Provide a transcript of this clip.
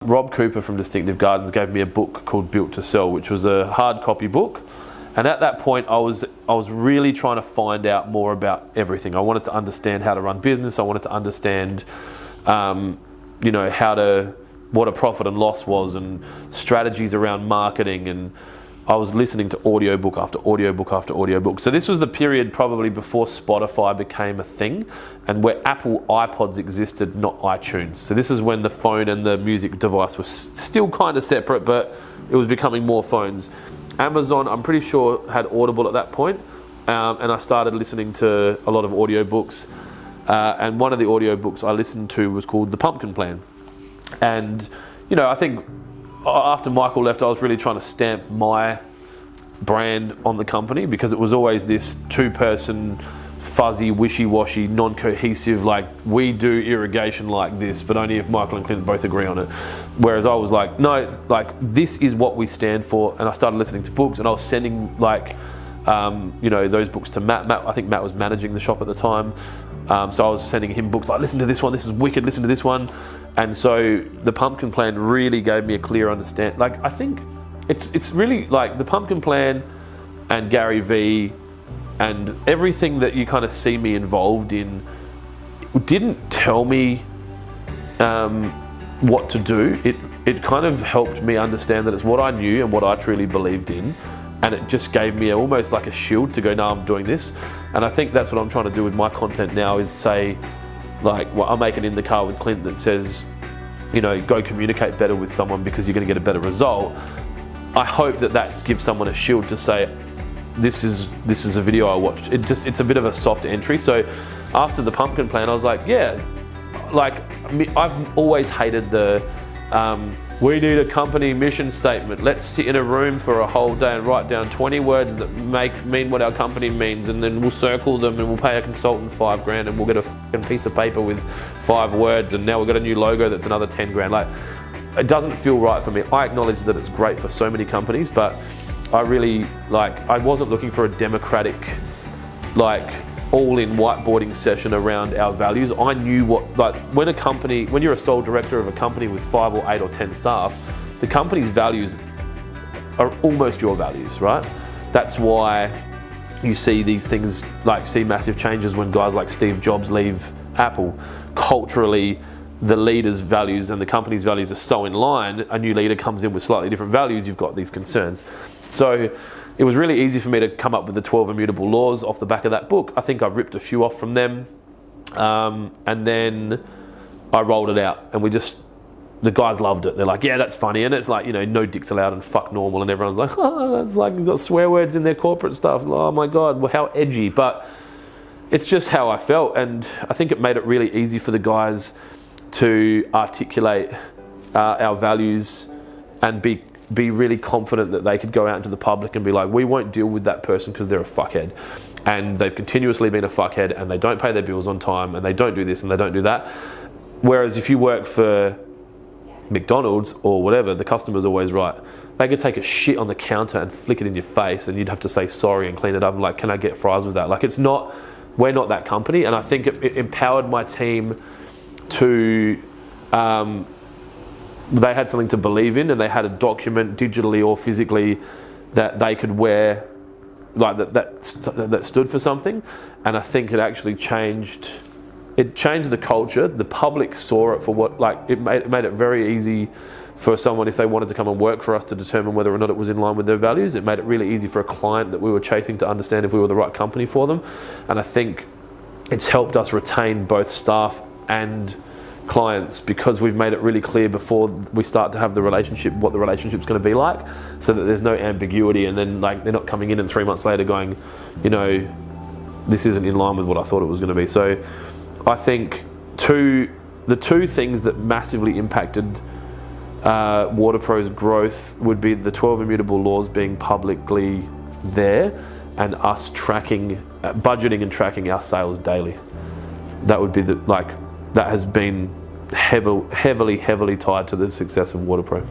Rob Cooper from Distinctive Gardens gave me a book called Built to Sell, which was a hard copy book. And at that point, I was really trying to find out more about everything. I wanted to understand how to run business. I wanted to understand, what a profit and loss was, and strategies around marketing. And I was listening to audiobook after audiobook after audiobook. So this was the period probably before Spotify became a thing, and where Apple iPods existed, not iTunes. So this is when the phone and the music device was still kind of separate, but it was becoming more phones. Amazon, I'm pretty sure, had Audible at that point, and I started listening to a lot of audiobooks. And one of the audiobooks I listened to was called The Pumpkin Plan. And, I think after Michael left, I was really trying to stamp my brand on the company, because it was always this two-person, fuzzy, wishy-washy, non-cohesive, like, we do irrigation like this, but only if Michael and Clint both agree on it. Whereas I was like, no, like, this is what we stand for. And I started listening to books, and I was sending, those books to Matt. I think Matt was managing the shop at the time. So I was sending him books like, listen to this one, this is wicked, listen to this one. And so the Pumpkin Plan really gave me a clear understanding. Like, I think it's really like the Pumpkin Plan and Gary Vee and everything that you kind of see me involved in didn't tell me what to do. It kind of helped me understand that it's what I knew and what I truly believed in. And it just gave me almost like a shield to go, no, I'm doing this. And I think that's what I'm trying to do with my content now, is say, like, well, I'm making In the Car with Clint that says, go communicate better with someone because you're going to get a better result. I hope that gives someone a shield to say, this is a video I watched. It's a bit of a soft entry. So after the Pumpkin Plan, I was like, yeah, like, I've always hated the, we need a company mission statement. Let's sit in a room for a whole day and write down 20 words that mean what our company means, and then we'll circle them and we'll pay a consultant $5,000 and we'll get a fucking piece of paper with 5 words, and now we've got a new logo that's another $10,000. Like, it doesn't feel right for me. I acknowledge that it's great for so many companies, but I really, I wasn't looking for a democratic, all-in whiteboarding session around our values. I knew when you're a sole director of a company with 5 or 8 or 10 staff, the company's values are almost your values, right? That's why you see these things, see massive changes when guys like Steve Jobs leave Apple. Culturally, the leader's values and the company's values are so in line. A new leader comes in with slightly different values, you've got these concerns. So it was really easy for me to come up with the 12 immutable laws off the back of that book. I think I ripped a few off from them, and then I rolled it out, and the guys loved it. They're like, yeah, that's funny. And it's like, no dicks allowed and fuck normal, and everyone's like, oh, that's like, you've got swear words in their corporate stuff. Oh my God, well, how edgy. But it's just how I felt, and I think it made it really easy for the guys to articulate our values and be really confident that they could go out into the public and be like, we won't deal with that person because they're a fuckhead, and they've continuously been a fuckhead, and they don't pay their bills on time, and they don't do this and they don't do that. Whereas if you work for McDonald's or whatever, the customer's always right. They could take a shit on the counter and flick it in your face, and you'd have to say sorry and clean it up and like, can I get fries with that? Like, we're not that company. And I think it empowered my team to, they had something to believe in, and they had a document digitally or physically that they could wear, that stood for something. And I think it actually changed the culture. The public saw it for what, it made it very easy for someone, if they wanted to come and work for us, to determine whether or not it was in line with their values. It made it really easy for a client that we were chasing to understand if we were the right company for them. And I think it's helped us retain both staff and clients, because we've made it really clear before we start to have the relationship what the relationship's going to be like, so that there's no ambiguity, and then they're not coming in and 3 months later going, this isn't in line with what I thought it was going to be. So I think the two things that massively impacted Waterpro's growth would be the 12 immutable laws being publicly there, and us tracking, budgeting and tracking our sales daily. That would be that has been heavily tied to the success of Waterpro.